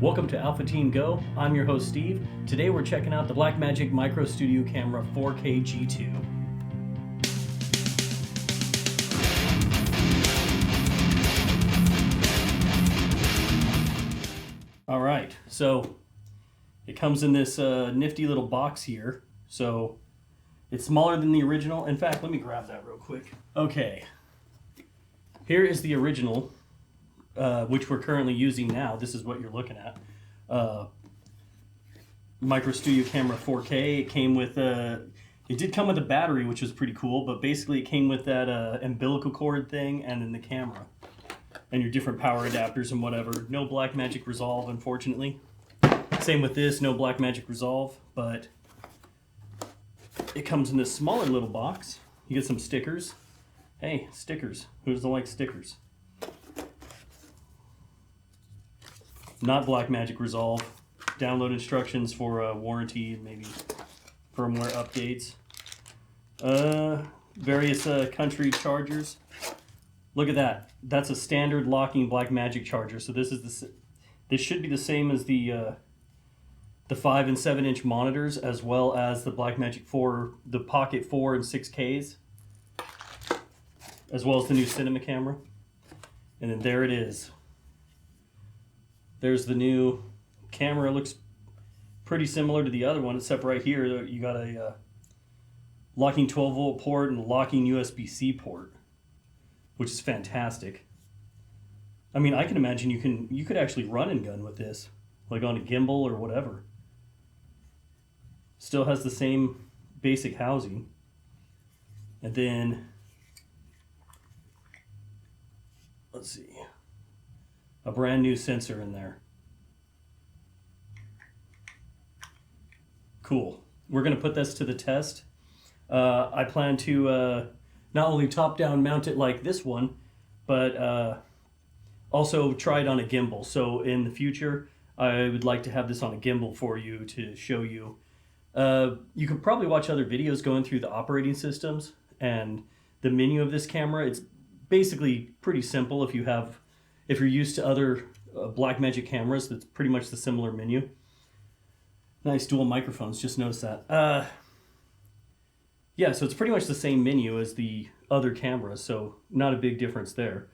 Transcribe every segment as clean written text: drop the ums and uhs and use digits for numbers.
Welcome to Alpha Team Go. I'm your host Steve. Today we're checking out the Blackmagic Micro Studio camera 4K G2. All right, so it comes in this nifty little box here. So it's smaller than the original. In fact, let me grab that real quick. Okay, here is the original, which we're currently using now. This is what you're looking at. Micro Studio camera 4K. It came with it did come with a battery, which was pretty cool, but basically it came with that umbilical cord thing and then the camera and your different power adapters and whatever. No Blackmagic Resolve, unfortunately. Same with this, no Blackmagic Resolve, but it comes in this smaller little box. You get some stickers. Hey, stickers. Who doesn't like stickers? Not Blackmagic Resolve. Download instructions for warranty, maybe firmware updates. Various country chargers. Look at that. That's a standard locking Blackmagic charger. So this should be the same as the 5 and 7 inch monitors, as well as the Blackmagic 4, the Pocket 4 and 6Ks, as well as the new cinema camera. And then there it is. There's the new camera. It looks pretty similar to the other one, except right here you got a locking 12-volt port and a locking USB-C port, which is fantastic. I mean, I can imagine you could actually run and gun with this, like on a gimbal or whatever. Still has the same basic housing. And then, let's see, a brand new sensor in there. Cool. We're going to put this to the test. I plan to not only top-down mount it like this one, but also try it on a gimbal. So in the future, I would like to have this on a gimbal for you to show you. You can probably watch other videos going through the operating systems and the menu of this camera. It's basically pretty simple if you're used to other Blackmagic cameras. That's pretty much the similar menu. Nice dual microphones, just noticed that. Yeah, so it's pretty much the same menu as the other cameras, so not a big difference there.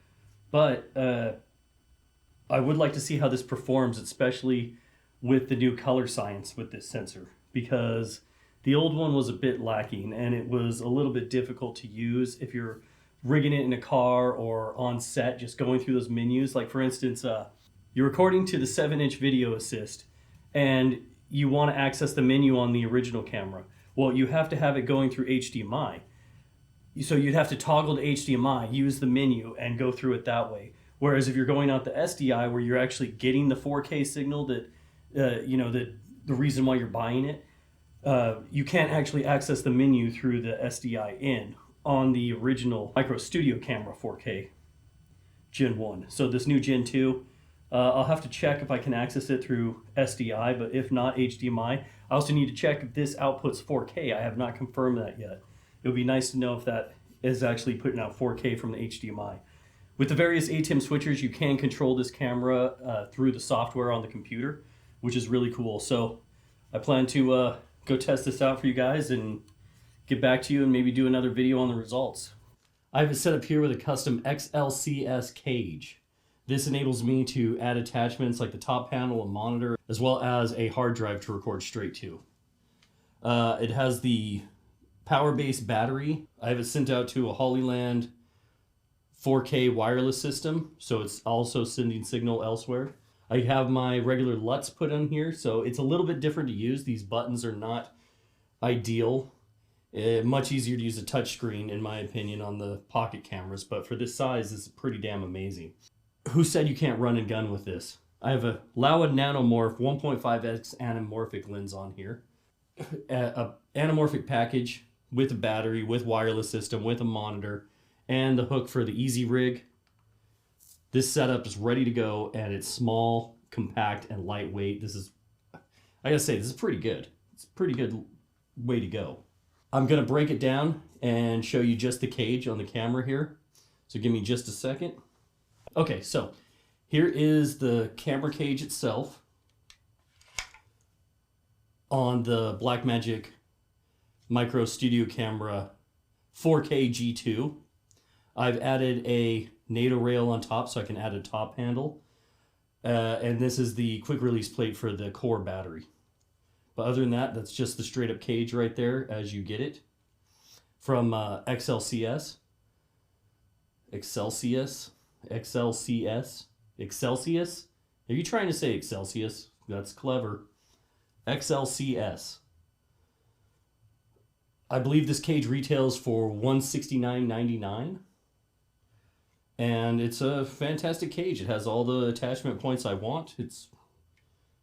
But I would like to see how this performs, especially with the new color science with this sensor, because the old one was a bit lacking and it was a little bit difficult to use if you're rigging it in a car or on set, just going through those menus. Like for instance, you're recording to the 7-inch video assist and you want to access the menu on the original camera. Well, you have to have it going through HDMI. So you'd have to toggle to HDMI, use the menu, and go through it that way. Whereas if you're going out the SDI, where you're actually getting the 4K signal that, that the reason why you're buying it, you can't actually access the menu through the SDI in on the original Micro Studio camera 4K Gen 1. So this new Gen 2, I'll have to check if I can access it through SDI, but if not HDMI, I also need to check if this outputs 4K. I have not confirmed that yet. It would be nice to know if that is actually putting out 4K from the HDMI. With the various ATEM switchers, you can control this camera through the software on the computer, which is really cool. So I plan to go test this out for you guys and get back to you and maybe do another video on the results. I have it set up here with a custom XLCR cage. This enables me to add attachments like the top panel, a monitor, as well as a hard drive to record straight to. It has the power-based battery. I have it sent out to a Hollyland 4K wireless system, so it's also sending signal elsewhere. I have my regular LUTs put on here, so it's a little bit different to use. These buttons are not ideal. Much easier to use a touchscreen, in my opinion, on the pocket cameras, but for this size, this is pretty damn amazing. Who said you can't run and gun with this? I have a Laowa Nanomorph 1.5x anamorphic lens on here. A anamorphic package with a battery, with wireless system, with a monitor, and the hook for the Easy Rig. This setup is ready to go, and it's small, compact, and lightweight. I gotta say, this is pretty good. It's a pretty good way to go. I'm gonna break it down and show you just the cage on the camera here. So give me just a second. Okay, so here is the camera cage itself. on the Blackmagic Micro Studio camera 4K G2. I've added a NATO rail on top so I can add a top handle. And this is the quick release plate for the core battery. But other than that, that's just the straight up cage right there as you get it from XLCS. Excelsius? Excelsius? Are you trying to say Excelsius? That's clever. XLCS. I believe this cage retails for $169.99. And it's a fantastic cage. It has all the attachment points I want. It's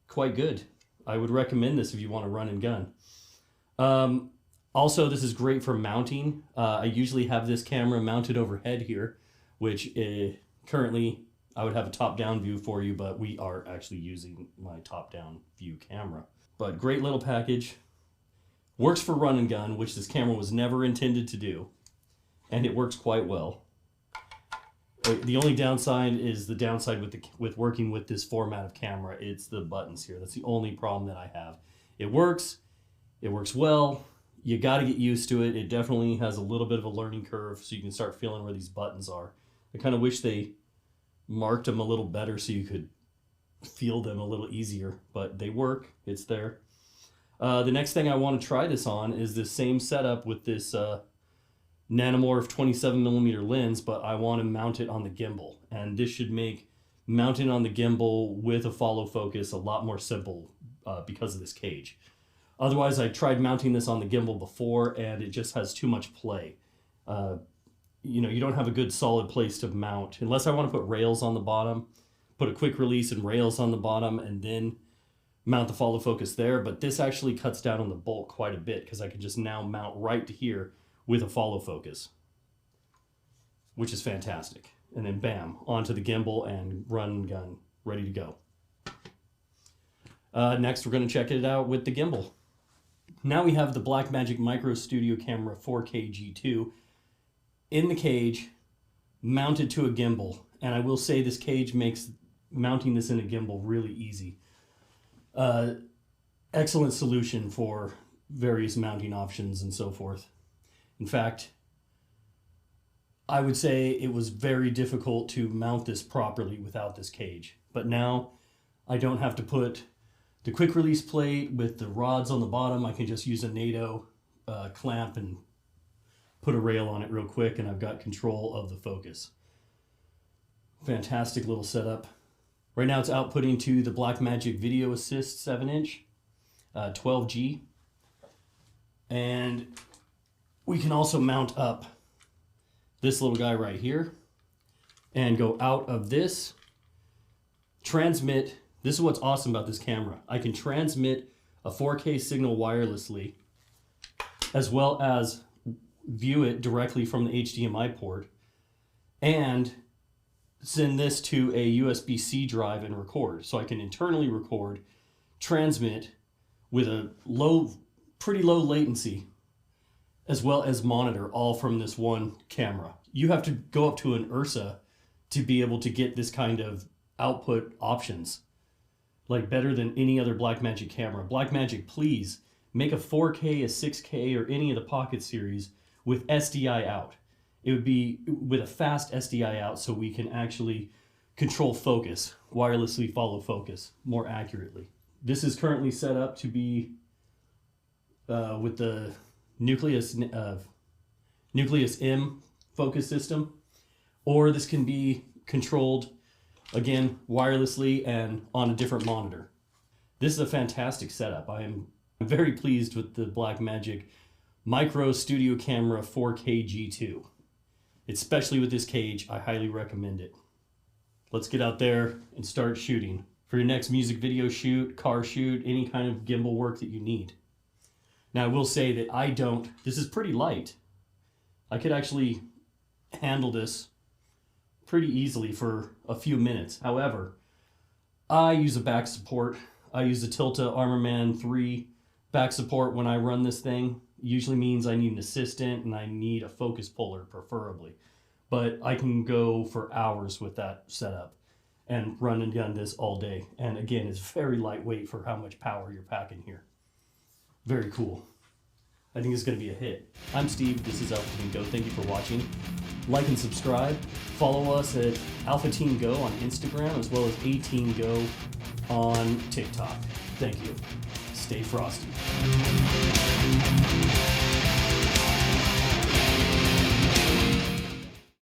quite good. I would recommend this if you want to run and gun. Also, this is great for mounting. I usually have this camera mounted overhead here, which currently I would have a top-down view for you, but we are actually using my top-down view camera. But great little package. Works for run and gun, which this camera was never intended to do. And it works quite well. The only downside is the downside with working with this format of camera. It's the buttons here. That's the only problem that I have. It works well. You got to get used to it. It definitely has a little bit of a learning curve, so you can start feeling where these buttons are. I kind of wish they marked them a little better so you could feel them a little easier, but they work. It's there. The next thing I want to try this on is this same setup with this Nanomorph 27mm lens, but I want to mount it on the gimbal. And this should make mounting on the gimbal with a follow focus a lot more simple because of this cage. Otherwise, I tried mounting this on the gimbal before and it just has too much play. You don't have a good solid place to mount unless I want to put rails on the bottom, put a quick release and rails on the bottom, and then mount the follow focus there. But this actually cuts down on the bulk quite a bit because I can just now mount right to here with a follow focus, which is fantastic. And then bam, onto the gimbal and run and gun, ready to go. Next, we're going to check it out with the gimbal. Now we have the Blackmagic Micro Studio camera 4K G2 in the cage, mounted to a gimbal. And I will say this cage makes mounting this in a gimbal really easy. Excellent solution for various mounting options and so forth. In fact, I would say it was very difficult to mount this properly without this cage. But now I don't have to put the quick release plate with the rods on the bottom. I can just use a NATO clamp and put a rail on it real quick, and I've got control of the focus. Fantastic little setup. Right now it's outputting to the Blackmagic Video Assist 7-inch, 12G. And we can also mount up this little guy right here and go out of this, transmit. This is what's awesome about this camera. I can transmit a 4K signal wirelessly as well as view it directly from the HDMI port and send this to a USB-C drive and record. So I can internally record, transmit with a pretty low latency, as well as monitor, all from this one camera. You have to go up to an Ursa to be able to get this kind of output options, like better than any other Blackmagic camera. Blackmagic, please make a 4K, a 6K, or any of the Pocket series with SDI out. It would be with a fast SDI out so we can actually control focus, wirelessly follow focus more accurately. This is currently set up to be with the Nucleus M focus system, or this can be controlled again wirelessly and on a different monitor. This is a fantastic setup. I am very pleased with the Blackmagic Micro Studio Camera 4K G2. Especially with this cage, I highly recommend it. Let's get out there and start shooting for your next music video shoot, car shoot, any kind of gimbal work that you need. Now I will say that this is pretty light. I could actually handle this pretty easily for a few minutes. However, I use a back support. I use the Tilta Armorman 3 back support when I run this thing. Usually means I need an assistant and I need a focus puller preferably. But I can go for hours with that setup and run and gun this all day. And again, it's very lightweight for how much power you're packing here. Very cool. I think it's going to be a hit. I'm Steve. This is Alpha Team Go. Thank you for watching. Like and subscribe. Follow us at Alpha Team Go on Instagram as well as A Team Go on TikTok. Thank you. Stay frosty.